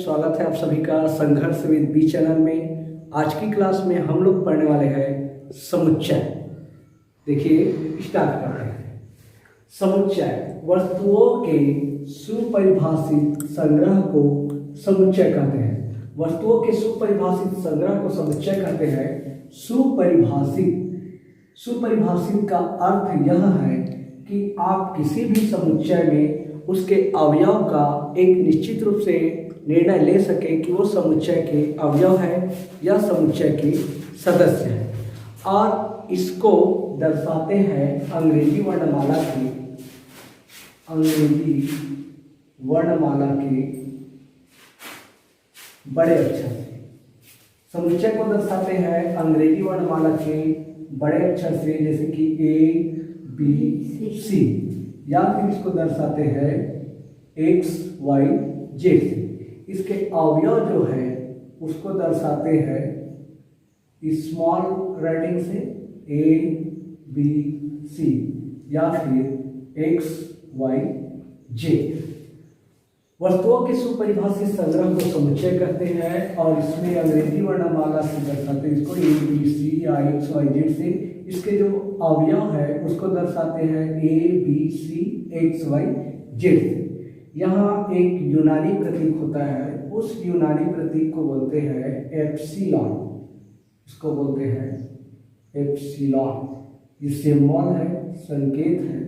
स्वागत है आप सभी का संघर्ष विद बी चैनल में। आज की क्लास में हम लोग पढ़ने वाले हैं समुच्चय। देखिए स्टार्ट करते हैं। समुच्चय वस्तुओं के सुपरिभाषित संग्रह को समुच्चय कहते हैं। वस्तुओं के सुपरिभाषित संग्रह को समुच्चय कहते हैं। सुपरिभाषित का अर्थ यह है कि आप किसी भी समुच्चय में उसके अवयव का एक निश्चित रूप से निर्णय ले सके कि वो समुच्चय के अवयव है या समुच्चय के सदस्य है, और इसको दर्शाते हैं अंग्रेजी वर्णमाला के बड़े अक्षर से। समुच्चय को दर्शाते हैं अंग्रेजी वर्णमाला के बड़े अक्षर से, जैसे कि A, B, C, या फिर इसको दर्शाते हैं X, Y, Z से। इसके अवयव जो है उसको दर्शाते हैं स्मॉल राइटिंग से A, B, C, या फिर X, Y, Z। वस्तुओं के सुपरिभाषित संग्रह को समुच्चय कहते हैं, और इसमें अंग्रेजी वर्णमाला से दर्शाते हैं इसको A, B, C या X, Y, Z से। इसके जो अवयव है उसको दर्शाते हैं A, B, C, X, Y, Z। यहाँ एक यूनानी प्रतीक होता है, उस यूनानी प्रतीक को बोलते हैं एप्सिलॉन। इसको बोलते हैं एप्सिलॉन। ये सिंबल है, संकेत है।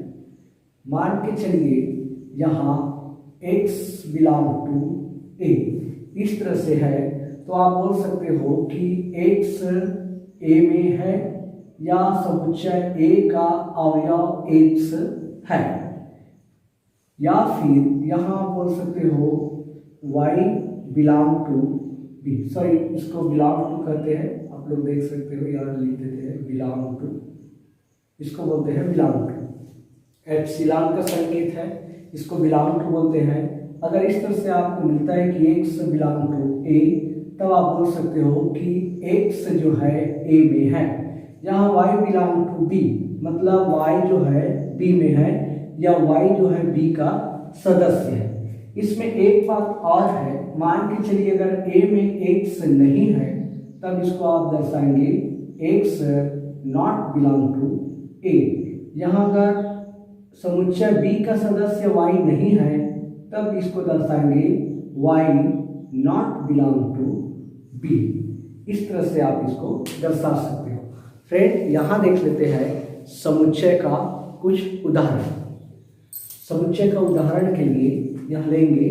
मान के चलिए यहाँ X बिलोंग टू A इस तरह से है, तो आप बोल सकते हो कि X A में है या समुच्चय A का अवयव X है, या फिर यहाँ आप बोल सकते हो Y belong to B। Sorry, इसको बिलोंग टू कहते हैं, आप लोग देख सकते हो यहाँ लिख देते हैं बिलोंग टू, इसको बोलते हैं बिलोंग टू। एप्सिलॉन का संकेत है, इसको बिलोंग टू बोलते हैं। अगर इस तरह से आपको मिलता है कि X बिलोंग टू A, तब आप बोल सकते हो कि X जो है A में है। यहाँ Y बिलोंग टू B, मतलब Y जो है B में है, या Y जो है B का सदस्य है। इसमें एक बात और है, मान के चलिए अगर A में X नहीं है तब इसको आप दर्शाएंगे X not belong to A। यहाँ अगर समुच्चय B का सदस्य Y नहीं है तब इसको दर्शाएंगे Y not belong to B। इस तरह से आप इसको दर्शा सकते हो। फ्रेंड, यहाँ देख लेते हैं समुच्चय का कुछ उदाहरण। समुच्चय का उदाहरण के लिए यहाँ लेंगे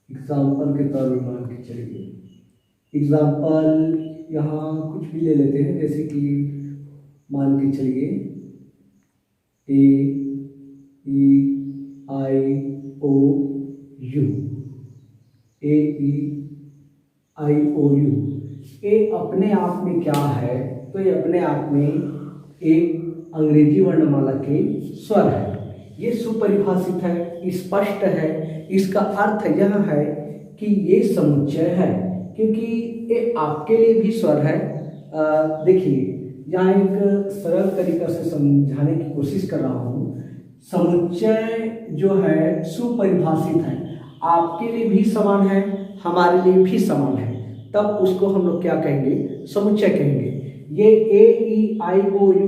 एग्जाम्पल के तौर पर, मान के चलिए एग्जाम्पल यहाँ कुछ भी ले लेते हैं, जैसे कि मान के चलिए A, E, I, O, U। A, E, I, O, U। ए अपने आप में क्या है, तो ये अपने आप में एक अंग्रेजी वर्णमाला के स्वर है। ये सुपरिभाषित है, स्पष्ट है। इसका अर्थ यह है कि ये समुच्चय है, क्योंकि ये आपके लिए भी स्वर है। देखिए यहाँ एक सरल तरीका से समझाने की कोशिश कर रहा हूँ। समुच्चय जो है सुपरिभाषित है, आपके लिए भी समान है, हमारे लिए भी समान है, तब उसको हम लोग क्या कहेंगे, समुच्चय कहेंगे। ये A, E, I, O, U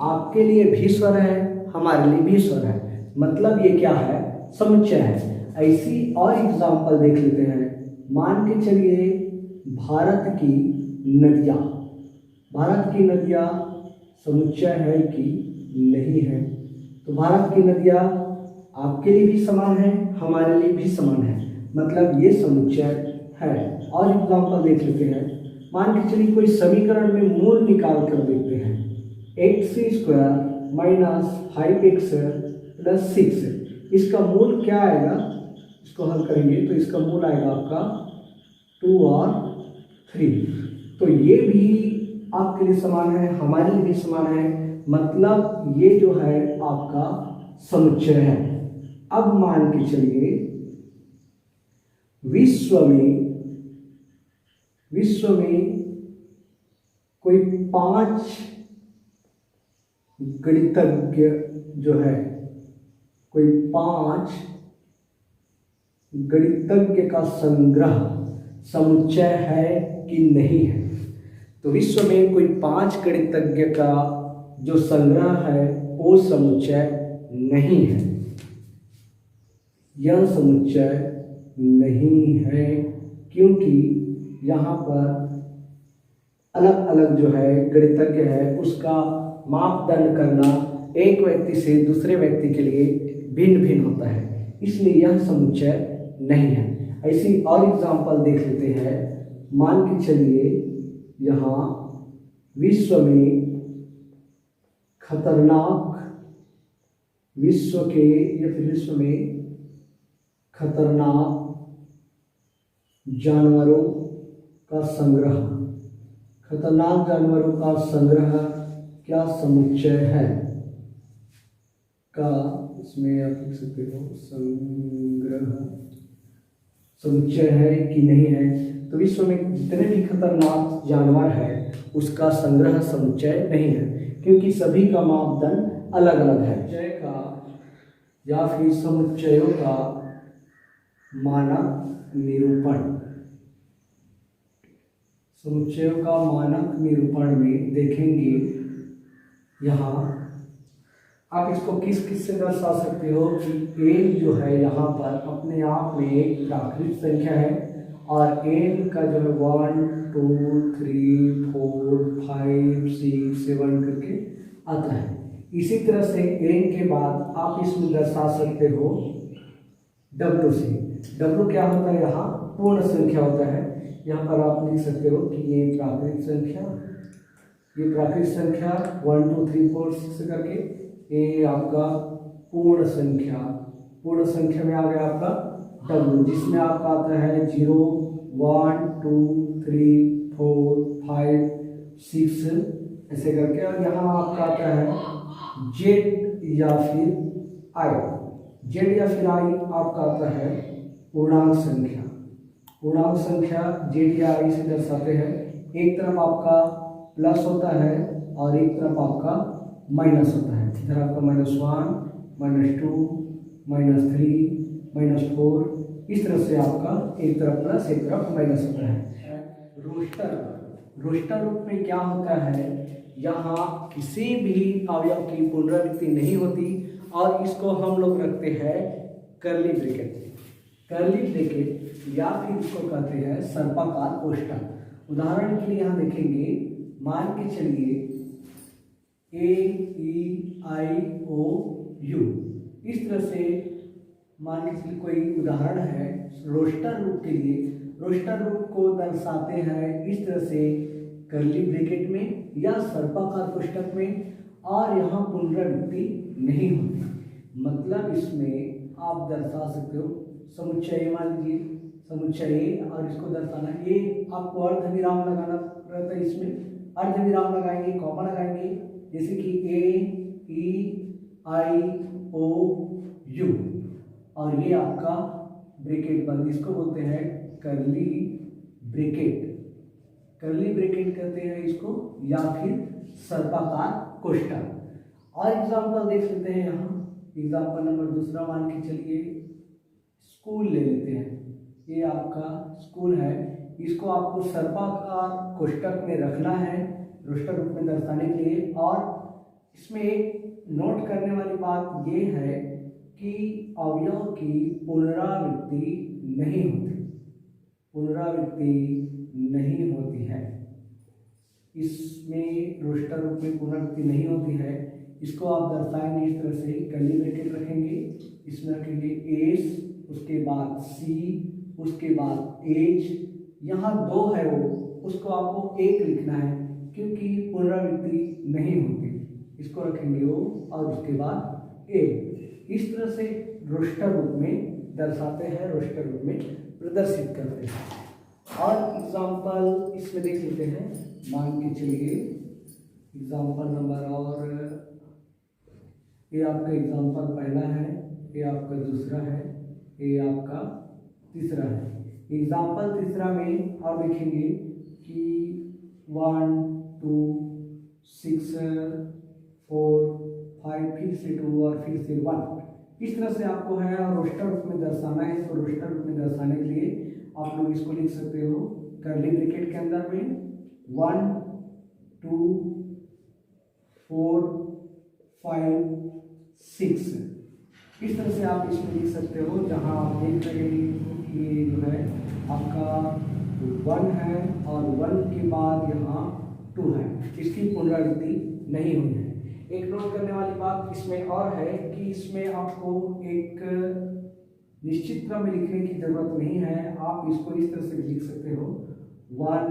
आपके लिए भी स्वर है, हमारे लिए भी स्वर है, मतलब ये क्या है, समुच्चय है। ऐसी और एग्जाम्पल देख लेते हैं। मान के चलिए भारत की नदियाँ समुच्चय है कि नहीं है, तो भारत की नदियाँ आपके लिए भी समान है, हमारे लिए भी समान है, मतलब ये समुच्चय है। और एग्जाम्पल देख लेते हैं। मान के चलिए कोई समीकरण में मूल निकाल कर देखते हैं। x² माइनस 5x प्लस 6, इसका मूल क्या आएगा, इसको हल करेंगे तो इसका मूल आएगा आपका 2 और 3। तो ये भी आपके लिए समान है, हमारे लिए भी समान है, मतलब ये जो है आपका समुच्चय है। अब मान के चलिए विश्व में कोई 5 गणितज्ञ जो है, कोई 5 गणितज्ञ का संग्रह समुच्चय है कि नहीं है। तो विश्व में कोई 5 गणितज्ञ का जो संग्रह है वो समुच्चय नहीं है, यह समुच्चय नहीं है, क्योंकि यहाँ पर अलग अलग जो है गणितज्ञ है उसका मापदंड करना एक व्यक्ति से दूसरे व्यक्ति के लिए भिन्न भिन्न होता है, इसलिए यह समुच्चय नहीं है। ऐसी और एग्जाम्पल देख लेते हैं। मान के चलिए यहाँ विश्व में खतरनाक विश्व के या फिर विश्व में खतरनाक जानवरों का संग्रह, खतरनाक जानवरों का संग्रह क्या समुच्चय है का, इसमें आप लिख सकते हो संग्रह समुच्चय है कि नहीं है। तो विश्व में जितने भी खतरनाक जानवर है उसका संग्रह समुच्चय नहीं है, क्योंकि सभी का मापदंड अलग अलग है। समुच्चय का या फिर समुच्चयों का मानक निरूपण, समुच्चयों का मानक निरूपण में देखेंगे यहाँ आप इसको किस किस से दर्शा सकते हो कि एन जो है यहाँ पर अपने आप में एक प्राकृतिक संख्या है और एन का जो है 1 2 3 4 5 6 7 करके आता है। इसी तरह से एन के बाद आप इसमें दर्शा सकते हो डब्ल्यू से। डब्ल्यू क्या होता है, यहाँ पूर्ण संख्या होता है। यहाँ पर आप लिख सकते हो कि ये प्राकृतिक संख्या, ये प्राकृतिक संख्या 1 2 3 4 6 करके, ये आपका पूर्ण संख्या, पूर्ण संख्या में आ गया आपका डब्ल्यू, जिसमें आपका आता है 0 1 2 3 4 5 6 ऐसे करके, और यहाँ आपका आता है जेड या फिर आई। जेड या फिर आई आपका आता है पूर्णांक संख्या। पूर्णांक संख्या जेड या आई से दर्शाते हैं। एक तरफ आपका प्लस होता है और एक तरफ आपका माइनस होता है। इधर आपका -1 -2 -3 -4, इस तरह से आपका एक तरफ प्लस एक तरफ माइनस होता है। रोस्टर, रोस्टर रूप में क्या होता है, यहाँ किसी भी अवयव की पुनरावृत्ति नहीं होती और इसको हम लोग रखते हैं कर्ली ब्रैकेट। कर्ली ब्रैकेट या फिर इसको कहते हैं सर्पाकार कोष्ठक। उदाहरण के लिए यहाँ देखेंगे, मान के चलिए AEIOU, इस तरह से मान के चलिए कोई उदाहरण है रोस्टर रूप के लिए। रोस्टर रूप को दर्शाते हैं इस तरह से कर्ली ब्रैकेट में या सर्पाकार कोष्ठक में, और यहाँ पुनरावृत्ति नहीं होती। मतलब इसमें आप दर्शा सकते हो समुच्चय, मान लीजिए समुच्चय, और इसको दर्शाना, ये आपको अर्धविराम लगाना रहता है। इसमें अर्धविराम लगाएंगे, कॉमा लगाएंगे, जैसे कि AEIOU, और ये आपका ब्रैकेट बंद, इसको बोलते हैं कर्ली ब्रैकेट। कर्ली ब्रैकेट कहते हैं इसको, या फिर सर्पाकार कोष्ठक। और एग्जाम्पल देख लेते हैं यहाँ। एग्जाम्पल नंबर दूसरा मान के चलिए स्कूल ले लेते हैं। ये आपका स्कूल है, इसको आपको सर्पाकार कोष्ठक में रखना है रोस्टर रूप में दर्शाने के लिए। और इसमें एक नोट करने वाली बात ये है कि अवयव की पुनरावृत्ति नहीं होती, पुनरावृत्ति नहीं होती है। इसमें रोस्टर रूप में पुनरावृत्ति नहीं होती है। इसको आप दर्शाएंगे इस तरह से, कर्ली ब्रैकेट रखेंगे, इसमें रखेंगे एस, उसके बाद सी, उसके बाद एच, यहाँ 2 है वो, उसको आपको 1 लिखना है क्योंकि पुनरावृत्ति नहीं होती। इसको रखेंगे ओ और उसके बाद ए। इस तरह से रोस्टर रूप में दर्शाते हैं, रोस्टर रूप में प्रदर्शित करते हैं। और एग्जाम्पल इसमें देख लेते हैं। मान के चलिए एग्जाम्पल नंबर, और ये आपका एग्जाम्पल पहला है, ये आपका दूसरा है, ये आपका तीसरा है। एग्जाम्पल तीसरा में आप देखेंगे कि 1 2 6 4 5, फिर से 2 और फिर से 1, इस तरह से आपको है रोस्टर रूप में दर्शाना है। तो रोस्टर रूप में दर्शाने के लिए आप लोग इसको लिख सकते हो कर्ली ब्रैकेट के अंदर में 1 2 4 5 6। इस तरह से आप इसमें लिख सकते हो, जहां आप देख रहे हो कि ये जो है आपका 1 है और 1 के बाद यहाँ 2 है, इसकी पुनरावृत्ति नहीं हुई है। एक नोट करने वाली बात इसमें और है कि इसमें आपको एक निश्चित क्रम में लिखने की जरूरत नहीं है। आप इसको इस तरह से लिख सकते हो 1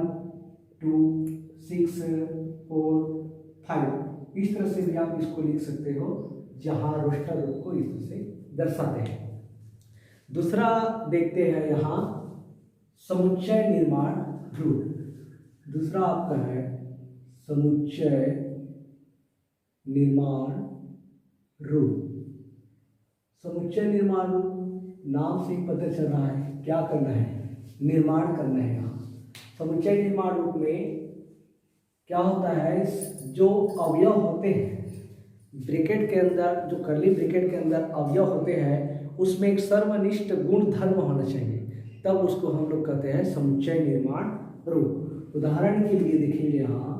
2 6 4 5। इस तरह से भी आप इसको लिख सकते हो, जहां रोस्टर रूप को इस तरह से दर्शाते हैं। दूसरा देखते हैं यहाँ समुच्चय निर्माण रूप। दूसरा आपका है समुच्चय निर्माण रूप। समुच्चय निर्माण रूप नाम से ही पता चल रहा है क्या करना है, निर्माण करना है। यहाँ समुच्चय निर्माण रूप में क्या होता है, जो अवयव होते हैं ब्रैकेट के अंदर, जो कर्ली ब्रैकेट के अंदर अवयव होते हैं, उसमें एक सर्वनिष्ठ गुण धर्म होना चाहिए, तब उसको हम लोग कहते हैं समुच्चय निर्माण रूप। उदाहरण के लिए देखेंगे यहाँ।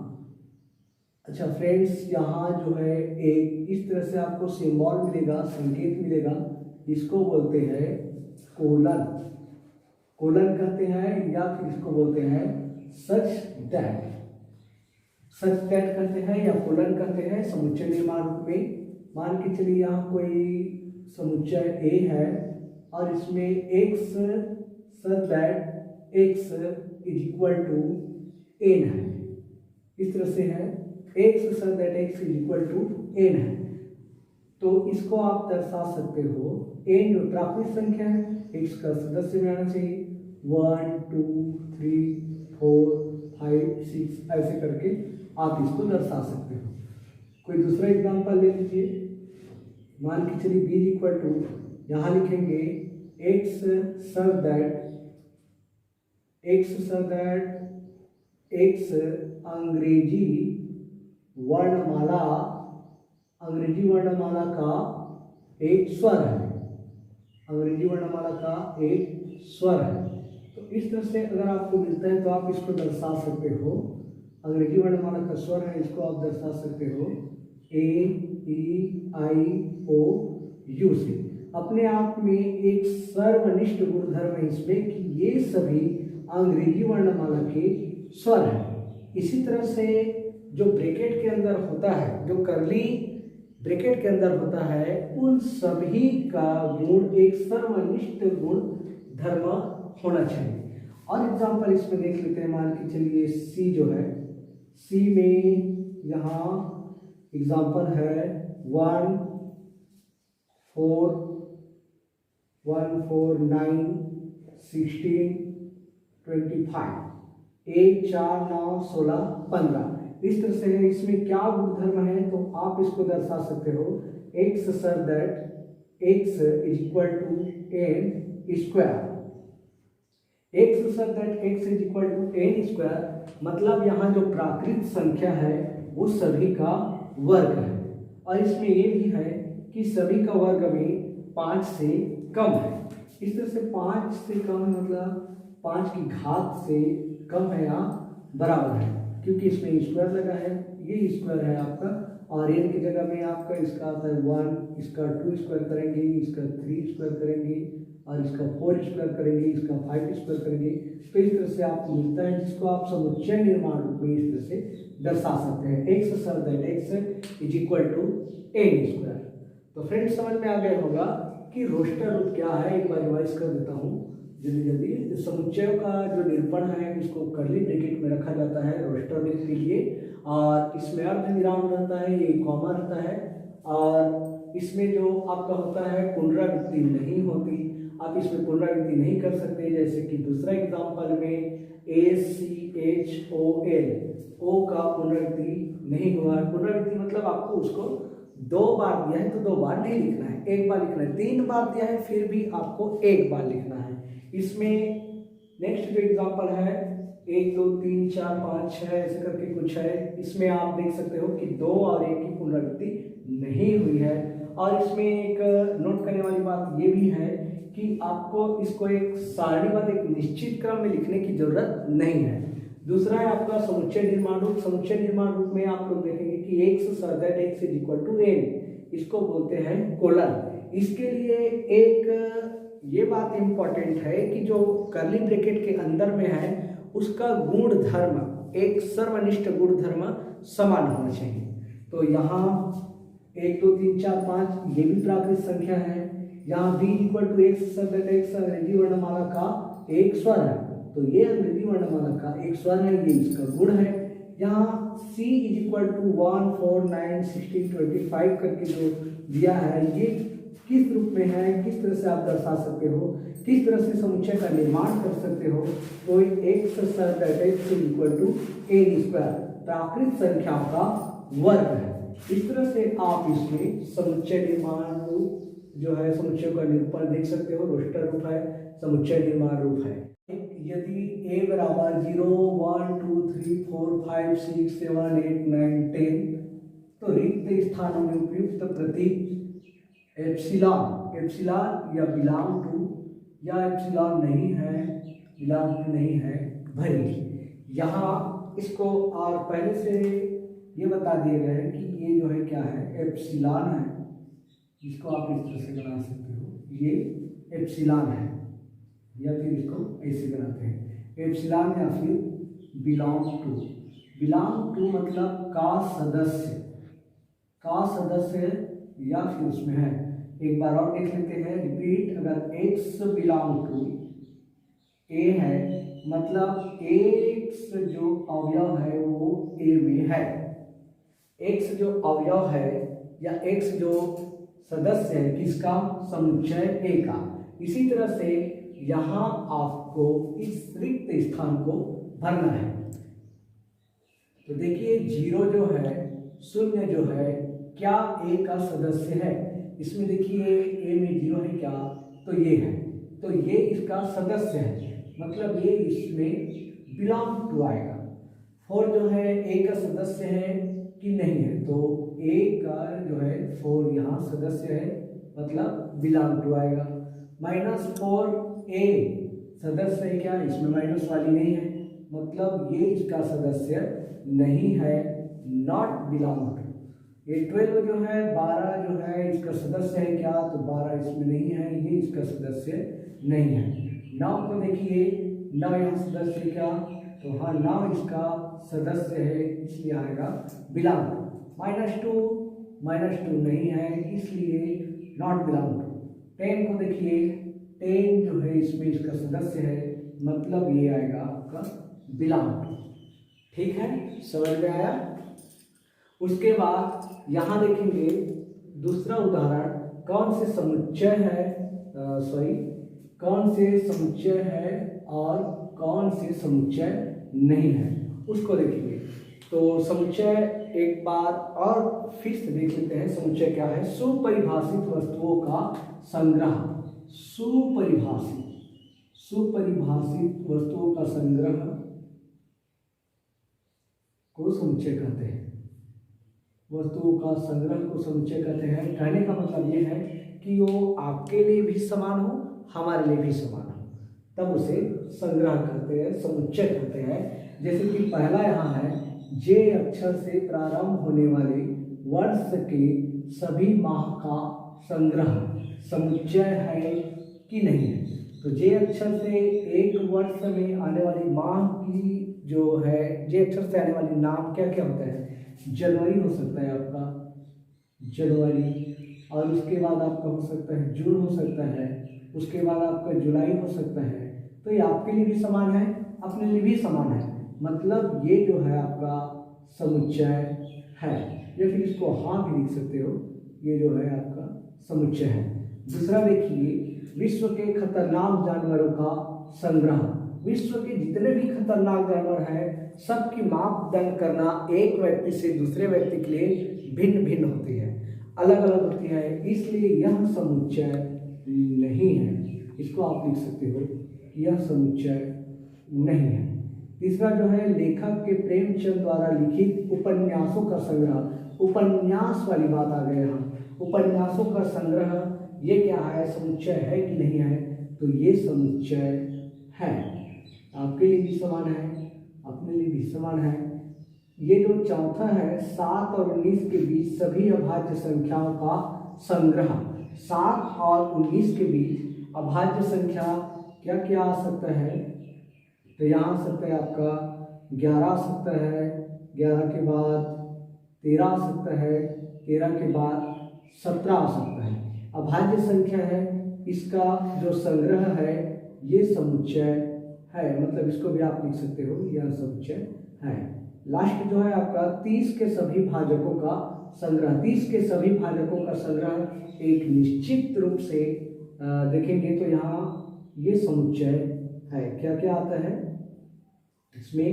अच्छा फ्रेंड्स, यहाँ जो है एक इस तरह से आपको सिंबल मिलेगा, संकेत मिलेगा, इसको बोलते हैं कोलन। कोलन कहते हैं या फिर इसको बोलते हैं सच दैट कहते हैं या कोलन कहते हैं समुच्चय निर्माण रूप में। मान के चलिए यहाँ कोई समुच्चय ए है और इसमें x such that x is equal to n है। इस तरह से है x such that x is equal to n है। तो इसको आप दर्शा सकते हो, n जो प्राकृतिक संख्या है, x का सदस्य में आना चाहिए 1 2 3 4 5 6 ऐसे करके आप इसको दर्शा सकते हो। कोई दूसरा एग्जांपल ले लीजिए। मान के चलिए b इक्वल टू, यहाँ लिखेंगे x सच दैट x अंग्रेजी वर्णमाला का एक स्वर है। अंग्रेजी वर्णमाला का एक स्वर है। तो इस तरह से अगर आपको मिलता है तो आप इसको दर्शा सकते हो। अंग्रेजी वर्णमाला का स्वर है, इसको आप दर्शा सकते हो A-E-I-O-U से। अपने आप में एक सर्वनिष्ठ गुणधर्म है इसमें कि ये सभी अंग्रेजी वर्णमाला के स्वर हैं। इसी तरह से जो ब्रैकेट के अंदर होता है, जो कर्ली ब्रैकेट के अंदर होता है, उन सभी का गुण एक सर्वनिष्ठ गुण धर्म होना चाहिए। और एग्जाम्पल इसमें देख लेते हैं। मान के चलिए सी जो है, सी में यहाँ एग्जाम्पल है 1 4 9 16 25 1 4 9 16 15। इस तरह से इसमें क्या गुणधर्म है तो आप इसको दर्शा सकते हो x such that x is equal to n square. x such that x is equal to n square मतलब यहाँ जो प्राकृत संख्या है वो सभी का वर्ग है। और इसमें ये भी है कि सभी का वर्ग में 5 से कम है। इस तरह से 5 से कम है मतलब 5 की घात से कम है या बराबर है, क्योंकि इसमें स्क्वायर लगा है। ये स्क्वायर है आपका, और n की जगह में आपका इसका आता है 1, इसका 2 स्क्वायर करेंगे, इसका 3 स्क्वायर करेंगे, और इसका 4 स्क्वायर करेंगे, इसका 5 स्क्वायर करेंगे। तो इस तरह से आपको मिलता है, जिसको आप समुच्चय निर्माण रूप में इस तरह से दर्शा सकते हैं x such that x is equal to n square. तो फ्रेंड्स समझ में आ गया होगा कि रोस्टर रूप क्या है। एक बार रिवाइज कर देता हूँ जल्दी। समुच्चय का जो निरूपण है इसको कर्ली ब्रैकेट में रखा जाता है रोस्टर रूप के लिए, और इसमें अर्ध विराम रहता है, ये कॉमा रहता है, और इसमें जो आपका होता है पुनरावृत्ति नहीं होती। आप इसमें पुनरावृत्ति नहीं कर सकते, जैसे कि दूसरा एग्जाम्पल में ACHOL, ओ का पुनरावृत्ति नहीं हुआ। पुनरावृत्ति मतलब आपको उसको 2 बार दिया है तो 2 बार नहीं लिखना है, 1 बार लिखना है। 3 बार दिया है फिर भी आपको 1 बार लिखना है। इसमें नेक्स्ट जो एग्जांपल है 1 2 3 4 5 6 ऐसे करके कुछ है। इसमें आप देख सकते हो कि 2 और 1 की पुनरावृत्ति नहीं हुई है। और इसमें एक नोट करने वाली बात ये भी है कि आपको इसको एक सारणीबद्ध एक निश्चित क्रम में लिखने की जरूरत नहीं है। दूसरा है आपका समुच्चय निर्माण रूप। समुच्चय निर्माण रूप में आप लोग देखेंगे कि x सदैव x is equal to n, इसको बोलते हैं कोलन। इसके लिए एक ये बात इंपॉर्टेंट है कि जो कर्ली ब्रैकेट के अंदर में है उसका गुण धर्म, एक सर्वनिष्ठ गुण धर्म समान होना चाहिए। तो यहाँ 1 2 3 4 5 ये भी प्राकृत संख्या है। यहाँ b इक्वल टू x सदैव x अंग्रेजी वर्णमाला का एक स्वर है, तो ये अंग्रेजी वर्णमाला का एक स्वर है, ये इसका गुण है। यहाँ c इज इक्वल टू 1 4 9 16 25 करके जो दिया है ये किस रूप में है, किस तरह से आप दर्शा सकते हो, किस तरह से समुच्चय का निर्माण कर सकते हो। तो x equal to n square प्राकृत संख्याओं का वर्ग है। इस तरह से आप इसमें समुच्चय निर्माण रूप जो है समुच्चय का निरूपण देख सकते हो। रोस्टर रूप है, समुच्चय निर्माण रूप है। यदि a बराबर 0 1 2 3 4 5 6 7 8 9 10 तो रिक्त स्थानों में उपयुक्त प्रतीक एप्सिलॉन, एप्सिलॉन या बिलोंग टू या एप्सिलॉन नहीं है, बिलोंग टू नहीं है, भरी। यहाँ इसको और पहले से ये बता दिए गए हैं कि ये जो है क्या है, एप्सिलॉन है। इसको आप इस तरह से बना सकते हो, ये एप्सिलॉन है, या फिर इसको ऐसे बनाते हैं एप्सिलॉन या फिर बिलोंग टू। बिलोंग टू मतलब का सदस्य, का सदस्य या फिर उसमें है। एक बार और देख लेते हैं, रिपीट। अगर x बिलोंग टू a है मतलब x जो अवयव है वो a में है। x जो अवयव है या x जो सदस्य है किसका, समुच्चय a का। इसी तरह से यहाँ आपको इस रिक्त स्थान को भरना है। तो देखिए 0 जो है, 0 जो है क्या a का सदस्य है। इसमें देखिए a में 0 है क्या, तो ये है, तो ये इसका सदस्य है, मतलब ये इसमें बिलोंग टू आएगा। 4 जो है a का सदस्य है कि नहीं है, तो a का जो है 4 यहाँ सदस्य है, मतलब बिलोंग टू आएगा। -4 a सदस्य है क्या, इसमें माइनस वाली नहीं है, मतलब ये इसका सदस्य नहीं है, नॉट बिलोंग टू। ये 12 जो है 12 जो है इसका सदस्य है क्या, तो 12 इसमें नहीं है, ये इसका सदस्य नहीं है। 9 को देखिए, 9 यहाँ सदस्य है क्या, तो हाँ 9 इसका सदस्य है, इसलिए आएगा बिलोंग टू। -2 नहीं है, इसलिए नॉट बिलोंग टू। 10 को देखिए, 10 जो है इसमें इसका सदस्य है, मतलब ये आएगा आपका बिलोंग टू। ठीक है, समझ में आया। उसके बाद यहाँ देखेंगे दूसरा उदाहरण, कौन से समुच्चय है, कौन से समुच्चय है और कौन से समुच्चय नहीं है, उसको देखेंगे। तो समुच्चय एक बार और फिर से देख लेते हैं, समुच्चय क्या है। सुपरिभाषित वस्तुओं का संग्रह, सुपरिभाषित वस्तुओं का संग्रह को समुच्चय कहते हैं। वस्तुओं का संग्रह को समुच्चय कहते हैं। कहने का मतलब ये है कि वो आपके लिए भी समान हो, हमारे लिए भी समान हो, तब उसे संग्रह कहते हैं, समुच्चय कहते हैं। जैसे कि पहला यहाँ है, जे अक्षर से प्रारंभ होने वाले वर्ष के सभी माह का संग्रह समुच्चय है कि नहीं है। तो जे अक्षर से एक वर्ष में आने वाली माह की जो है, जे अक्षर से आने वाली नाम क्या क्या होता है, जनवरी हो सकता है आपका, जनवरी, और उसके बाद आपका हो सकता है जून हो सकता है, उसके बाद आपका जुलाई हो सकता है। तो ये आपके लिए भी समान है, अपने लिए भी समान है, मतलब ये जो है आपका समुच्चय है, या फिर इसको हाँ भी लिख सकते हो, ये जो है आपका समुच्चय है। दूसरा देखिए, विश्व के खतरनाक जानवरों का संग्रह। विश्व के जितने भी खतरनाक जानवर हैं सबकी मापदंड करना एक व्यक्ति से दूसरे व्यक्ति के लिए भिन्न भिन्न होती है, अलग अलग होती है, इसलिए यह समुच्चय नहीं है। इसको आप लिख सकते हो, यह समुच्चय नहीं है। तीसरा जो है लेखक के प्रेमचंद द्वारा लिखित उपन्यासों का संग्रह, उपन्यास वाली बात आ गई यहाँ, उपन्यासों का संग्रह ये क्या है, समुच्चय है कि नहीं है, तो ये समुच्चय है। आपके लिए भी समान है, अपने लिए भी समान है। ये जो चौथा है 7 और 19 के बीच सभी अभाज्य संख्याओं का संग्रह, 7 और 19 के बीच अभाज्य संख्या क्या क्या आ सकता है, तो यहाँ आ सकता है आपका 11 आ सकता है, 11 के बाद 13 आ सकता है, 13 के बाद 17 आ सकता है। अभाज्य संख्या है, इसका जो संग्रह है ये समुच्चय है, मतलब इसको भी आप लिख सकते हो, यह समुच्चय है। लास्ट जो है आपका 30 के सभी भाजकों का संग्रह, 30 के सभी भाजकों का संग्रह एक निश्चित रूप से देखेंगे तो यहाँ ये समुच्चय है। क्या क्या आता है इसमें,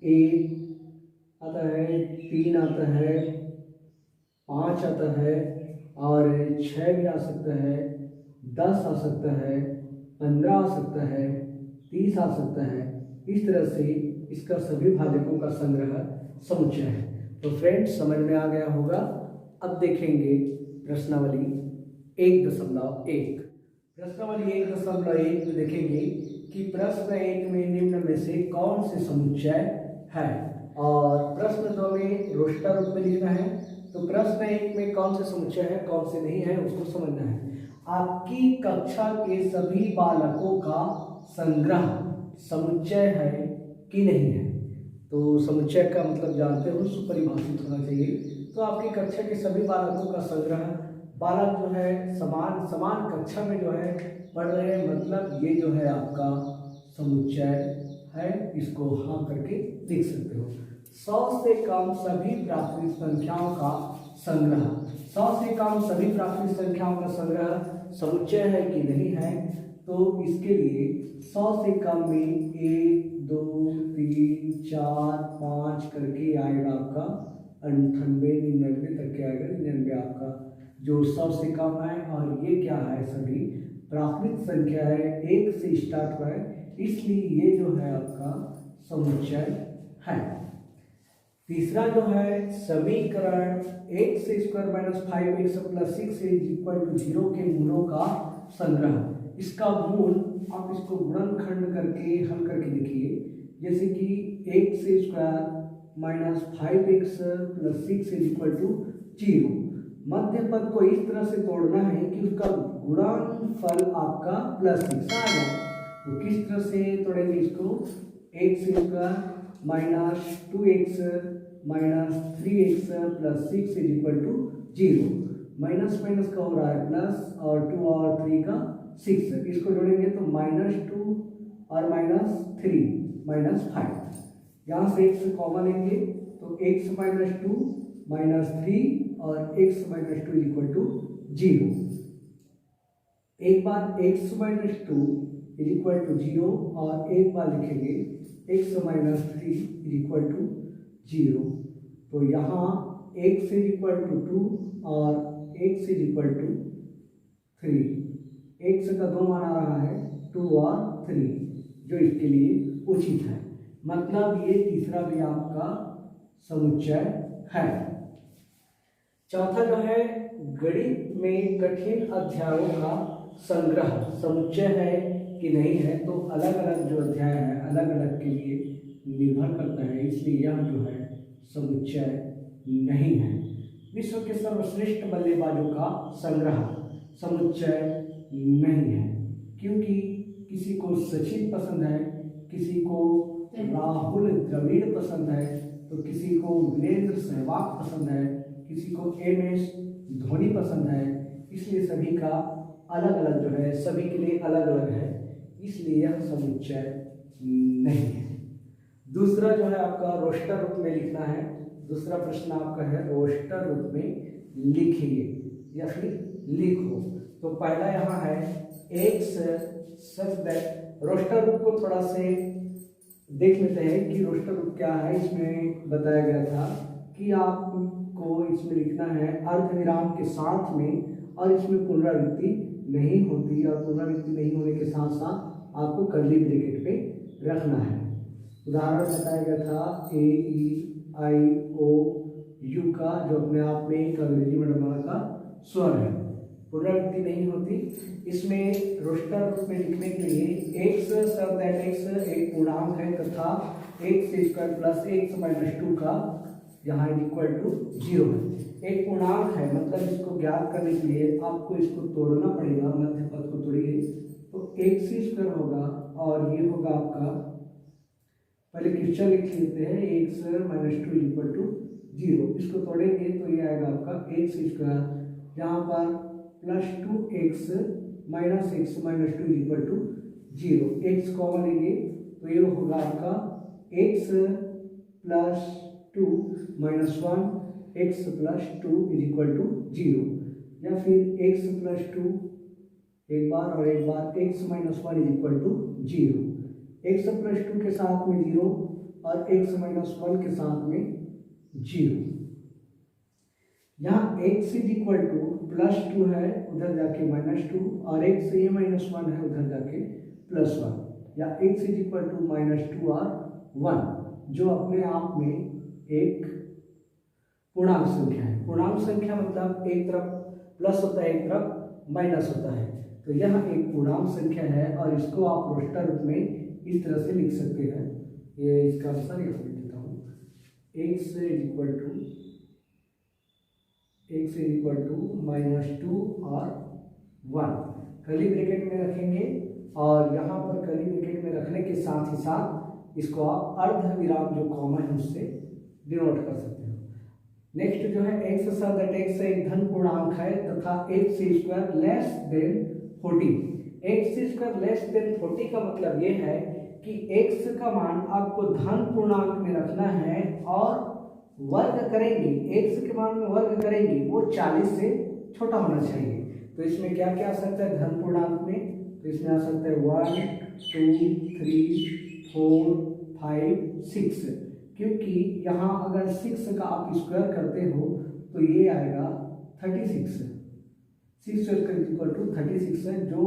1 आता है, 3 आता है, 5 आता है और 6 भी आ सकता है, 10 आ सकता है, 15 आ सकता है, 30 आ सकता है। इस तरह से इसका सभी भाजकों का संग्रह समुच्चय है। तो फ्रेंड्स समझ में आ गया होगा। अब देखेंगे प्रश्नावली 1.1। प्रश्नावली 1.1 में देखेंगे कि प्रश्न 1 में निम्न में से कौन से समुच्चय है, और प्रश्न 2 में रोस्टर रूप में लिखना है। तो प्रश्न 1 में कौन से समुच्चय है, कौन से नहीं है, उसको समझना है। आपकी कक्षा के सभी बालकों का संग्रह समुच्चय है कि नहीं है, तो समुच्चय का मतलब जानते हो, सुपरिभाषित होना चाहिए। तो आपकी कक्षा के सभी बालकों का संग्रह, बालक जो है समान कक्षा में जो है पढ़ रहे हैं, मतलब ये जो है आपका समुच्चय है, इसको हाँ करके लिख सकते हो। 100 से कम सभी प्राकृतिक संख्याओं का संग्रह, 100 से कम सभी प्राकृतिक संख्याओं का संग्रह समुच्चय है कि नहीं है, तो इसके लिए 100 से कम में 1 2 3 4 5 करके आएगा आपका 98 99 तक के आएगा, 99 आपका जो 100 से कम है। और ये क्या है, सभी प्राकृतिक संख्या है, 1 से स्टार्ट हुआ है, इसलिए ये जो है आपका समुच्चय है। तीसरा जो है समीकरण x² - 5x + 6 = 0 के मूलों का संग्रह। इसका मूल आप इसको गुणनखंड करके हल करके देखिए, जैसे कि x² - 5x + 6 = 0। मध्य पद को इस तरह से तोड़ना है कि उसका गुणनफल आपका +6 आ जाए। तो किस तरह से तोड़ेंगे इसको, x² - 2x - 3x + 6 = 0। Minus minus का हो रहा है प्लस, और 2 और 3 का 6, इसको जोड़ेंगे तो -2 और -3 -5। यहाँ से x कॉमन लेंगे तो x - 2 -3 और x - 2 = 0। एक बार x - 2 = 0 और एक बार लिखेंगे x - 3 = 0। तो यहाँ x = 2 और x = 3, x का 2 मान आ रहा है 2 और 3, जो इसके लिए उचित है। मतलब ये तीसरा भी आपका समुच्चय है। चौथा जो है गणित में कठिन अध्यायों का संग्रह समुच्चय है कि नहीं है, तो अलग अलग जो अध्याय है अलग अलग के लिए निर्भर करता है, इसलिए यह जो है समुच्चय नहीं है। विश्व के सर्वश्रेष्ठ बल्लेबाजों का संग्रह समुच्चय नहीं है, क्योंकि किसी को सचिन पसंद है, किसी को राहुल द्रविड़ पसंद है, तो किसी को वीरेंद्र सहवाग पसंद है, किसी को MS धोनी पसंद है। इसलिए सभी का अलग अलग जो है, सभी के लिए अलग अलग है, इसलिए यह समुच्चय नहीं है। दूसरा जो है आपका रोस्टर रूप में लिखना है। दूसरा प्रश्न आपका है रोस्टर रूप में लिखिए या फिर लिखो। तो पहला यहाँ है एक्स सच दैट, रोस्टर रूप को थोड़ा से देख लेते हैं कि रोस्टर रूप क्या है। इसमें बताया गया था कि आपको इसमें लिखना है अर्धविराम के साथ में, और इसमें पुनरावृत्ति नहीं होती, और पुनरावृत्ति नहीं होने के साथ साथ आपको कर्ली ब्रैकेट पे रखना है। उदाहरण बताया गया था ए ई आई ओ यू का, जो अपने आप में एक अंग्रेजी वर्णमाला का स्वर है, पुनरावृत्ति नहीं होती। इसमें रोस्टर रूप में लिखने के लिए एक्स सब दैट एक्स एक पूर्णांक है तथा x square plus x minus 2 का यहाँ इक्वल टू 0 है। एक पूर्णांक है, मतलब इसको ज्ञात करने के लिए आपको इसको तोड़ना पड़ेगा, मध्य पद को तोड़िए तो एक्स स्क्वायर होगा और ये होगा आपका, पहले क्वेश्चन लिख लेते हैं, एक्स माइनस 2 इक्वल टू 0। इसको तोड़ेंगे तो ये आएगा आपका एक्स स्क्वायर, यहाँ पर plus 2x minus X minus 2 equal to 0। X common लेंगे तो ये होगा आपका x plus 2 minus 1 x plus 2 is equal to 0, या फिर x प्लस 2 एक बार और एक बार x minus 1 is equal to 0। x plus 2 के साथ में 0 और x माइनस 1 के साथ में 0। यहाँ x is equal two plus 2 है, उधर जाके माइनस 2, और x ये माइनस 1 है, उधर जाके प्लस 1, या x is equal to minus 2 और 1, जो अपने आप में एक पूर्णांक संख्या है। पूर्णांक संख्या मतलब एक तरफ प्लस होता है, एक तरफ माइनस होता है, तो यह एक पूर्णांक संख्या है और इसको आप रोस्टर रूप में इस तरह से लिख सकते हैं। ये इसका आंसर यहाँ लिख देता हूँ, x is equal to minus 2 और 1 कर्ली ब्रैकेट में रखेंगे, और यहाँ पर कर्ली ब्रैकेट में रखने के साथ ही साथ इसको आप अर्ध विराम जो कॉमा है उससे डिनोट कर सकते हो। नेक्स्ट जो है x सब दैट x एक धन पूर्णांक है तथा x square less than 40। x square less than 40 का मतलब ये है कि x का मान आपको धन पूर्णांक में रखना है और वर्ग करेंगे, x के मान में वर्ग करेंगे वो 40 से छोटा होना चाहिए। तो इसमें क्या क्या आ सकता है धन पूर्णांक में, तो इसमें आ सकता है 1 2 3 4 5 6, क्योंकि यहाँ अगर 6 का आप स्क्वायर करते हो तो ये आएगा 36, 6 स्क्वायर इक्वल टू 36 है, जो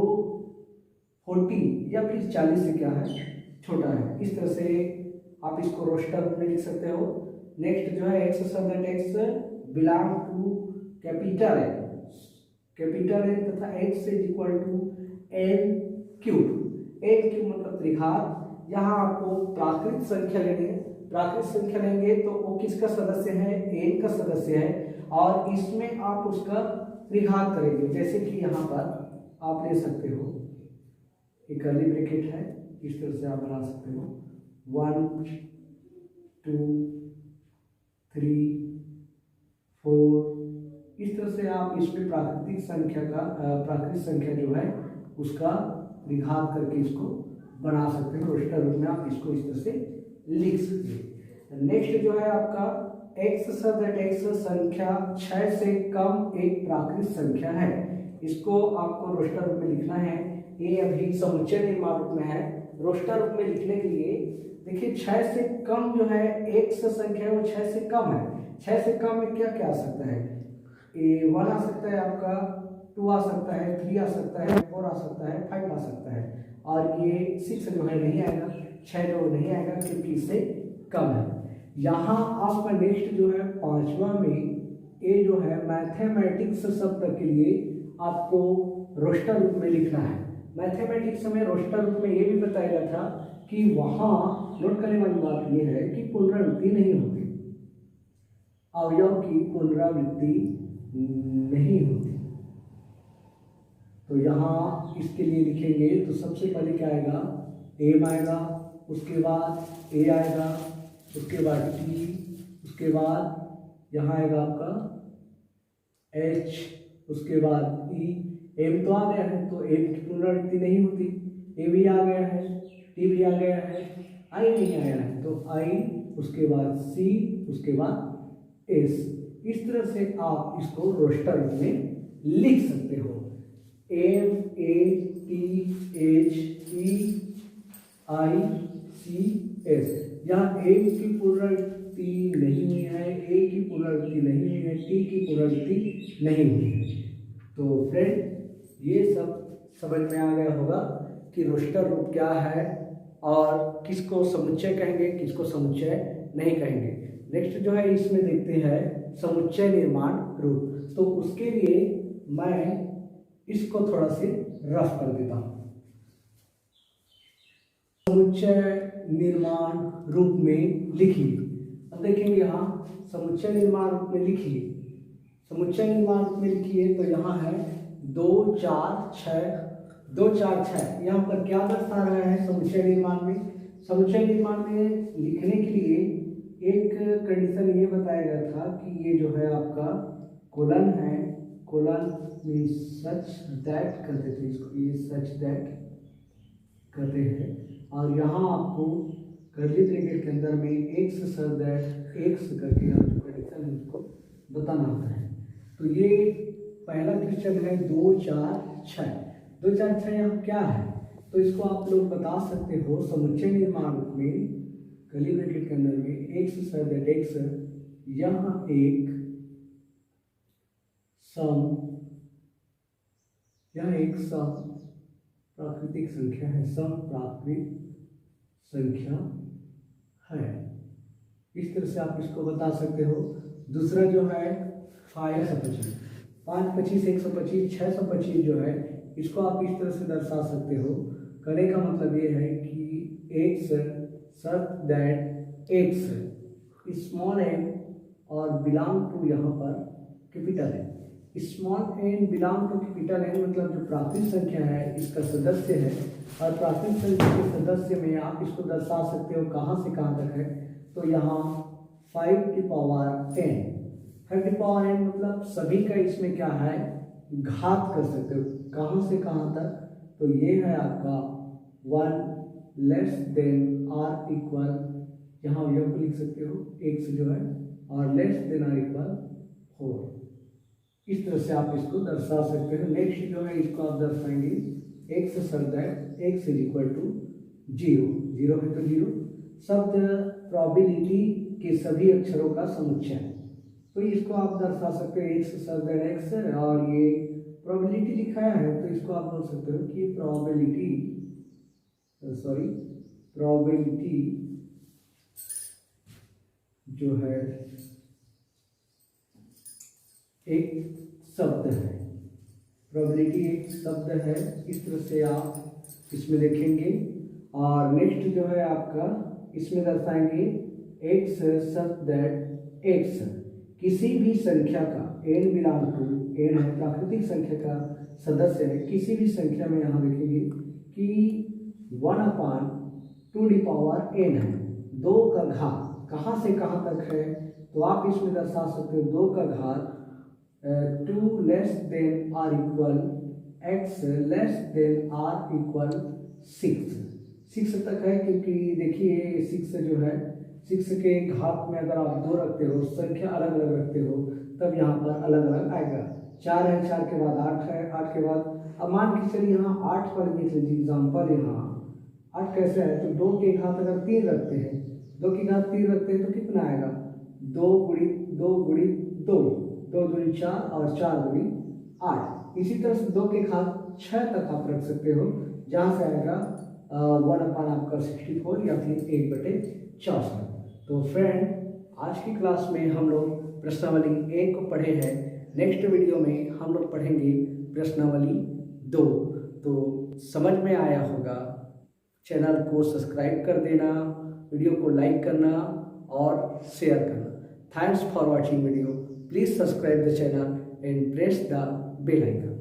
40 या फिर 40 से क्या है छोटा है। इस तरह से आप इसको रोस्टर में लिख सकते हो। नेक्स्ट जो है x such that x belong to capital है तथा x is equal to n cube. n cube मतलब त्रिघात। यहाँ आपको प्राकृत संख्या लेंगे तो वो किसका सदस्य है, n का सदस्य है, और इसमें आप उसका त्रिघात करेंगे। जैसे कि यहाँ पर आप ले सकते हो, एक कर्ली ब्रैकेट है, इस तरह से आप बना सकते हो 1 2 3 4, इस तरह से आप इसमें प्राकृतिक संख्या जो है उसका त्रिघात करके इसको बना सकते हैं। रोस्टर रूप में आप इसको इस तरह से लिख सकते हैं। नेक्स्ट जो है आपका x सब दैट x संख्या 6 से कम एक प्राकृतिक संख्या है, इसको आपको रोस्टर रूप में लिखना है। ये अभी समुच्चय निर्माण रूप में है। रोस्टर रूप में लिखने के लिए देखिए 6 से कम जो है x संख्या है वो 6 से कम है। 6 से कम में क्या क्या आ सकता है, 1 आ सकता है, आपका 2 आ सकता है, 3 आ सकता है, 4 आ सकता है, 5 आ सकता है, और ये 6 जो है नहीं आएगा, 6 जो नहीं आएगा क्योंकि इससे कम है। यहाँ आपका नेक्स्ट जो है 5वां में ये जो है मैथमेटिक्स शब्द के लिए आपको रोस्टर रूप में लिखना है। मैथमेटिक्स में रोस्टर रूप में ये भी बताया गया था कि वहाँ नोट करने वाली बात ये है कि पुनरावृत्ति नहीं होती, अवयव की पुनरावृत्ति नहीं होती। तो यहाँ इसके लिए लिखेंगे तो सबसे पहले क्या आएगा, एम आएगा, उसके बाद ए आएगा, उसके बाद टी, उसके बाद यहाँ आएगा आपका एच, उसके बाद ई। एम तो आ गया है तो एम की पुनरावृत्ति नहीं होती, ए भी आ गया है, टी भी आ गया है, आई नहीं आया है तो आई, उसके बाद सी, उसके बाद एस। इस तरह से आप इसको रोस्टर में लिख सकते हो, M A T H E I C S. यहाँ एम की पुनरावृत्ति नहीं हुई है, ए की पुनरावृत्ति नहीं हुई है, टी की पुनरावृत्ति नहीं हुई है। तो फ्रेंड ये सब समझ में आ गया होगा कि रोस्टर रूप क्या है और किसको समुच्चय कहेंगे, किसको समुच्चय नहीं कहेंगे। नेक्स्ट जो है इसमें देखते हैं समुच्चय निर्माण रूप। तो उसके लिए मैं इसको थोड़ा सी रफ कर देता हूँ। समुच्चय निर्माण रूप में लिखिए। अब देखेंगे यहाँ समुच्चय निर्माण रूप में लिखिए। समुच्चय निर्माण रूप में लिखिए तो यहाँ है 2 4 6। 2 4 6 यहाँ पर क्या दर्शा रहा है समुच्चय निर्माण में। समुच्चय निर्माण में लिखने के लिए एक कंडीशन ये बताया गया था कि ये जो है आपका कोलन है। कोलन मीन्स सच दैट कहते थे इसको, ये सच दैट कहते हैं। और यहाँ आपको कर्ली ब्रैकेट के अंदर में एक्स सर दैट एक्स करके यहाँ जो कंडीशन है उसको बताना होता है। तो ये पहला क्वेश्चन है 2 4 6। 2 4 6 यहाँ क्या है तो इसको आप लोग बता सकते हो समुच्चय निर्माण रूप में कर्ली ब्रैकेट के अंदर में एक्स सर दैट एक्स, यहाँ एक सम, यह एक सम प्राकृतिक संख्या है, सम प्राकृतिक संख्या है। इस तरह से आप इसको बता सकते हो। दूसरा जो है 5 25, 5 25 125, 625 जो है इसको आप इस तरह से दर्शा सकते हो। करने का मतलब ये है कि X such that X small N और बिलोंग टू यहाँ पर capital N. Small N belong to capital N मतलब जो प्राकृतिक संख्या है इसका सदस्य है। और प्राकृतिक संख्या के सदस्य में आप इसको दर्शा सकते हो कहाँ से कहाँ तक है। तो यहाँ 5 की पावर n, 5 की पावर n मतलब सभी का इसमें क्या है घात कर सकते हो कहाँ से कहाँ तक। तो ये है आपका 1 लेस देन आर इक्वल, यहाँ यह को लिख सकते हो एक्स जो है, और लेस देन आर इक्वल 4। इस तरह से आप इसको दर्शा सकते हो। नेक्स्ट जो है इसको आप दर्शाएंगे X such that X is equal to 0, 0 है तो 0। शब्द प्रोबेबिलिटी के सभी अक्षरों का समुच्चय है। तो इसको आप दर्शा सकते हो एक्स सर दैट एक्स, और ये प्रोबेबिलिटी लिखाया है तो इसको आप बोल सकते हो कि प्रोबेबिलिटी जो है एक शब्द है, प्रोबेबिलिटी एक शब्द है। इस तरह से आप इसमें देखेंगे। और नेक्स्ट जो है आपका इसमें दर्शाएंगे एक्स सच दैट एक्स किसी भी संख्या का n बिलोंग टू, n है प्राकृतिक संख्या का सदस्य है, किसी भी संख्या में यहाँ देखेंगे कि 1/2 n है। 2 का घात कहाँ से कहाँ तक है तो आप इसमें दर्शा सकते हो 2 का घात 2 less than or equal x less than or equal 6 तक है। क्योंकि देखिए 6 जो है 6 के घात में अगर आप 2 रखते हो, संख्या अलग अलग रखते हो, तब यहाँ पर अलग अलग आएगा। 4 है, 4 के बाद 8 है, 8 के बाद अब मान के चलिए यहाँ 8 पर देख लीजिए एग्जाम्पल। यहाँ 8 कैसे है तो 2 के घात अगर 3 रखते हैं, 2 के घात 3 रखते हैं तो कितना आएगा 2 × 2 × 2, 2 दूनी 4 और 4 दूनी 8। इसी तरह से 2 के घात 6 तक आप रख सकते हो, जहाँ से आएगा 1/64 या फिर 1/64। तो फ्रेंड आज की क्लास में हम लोग प्रश्नावली 1 को पढ़े हैं। नेक्स्ट वीडियो में हम लोग पढ़ेंगे प्रश्नावली 2। तो समझ में आया होगा। चैनल को सब्सक्राइब कर देना, वीडियो को लाइक करना और शेयर करना। Thanks for watching video. Please subscribe the channel and press the bell icon.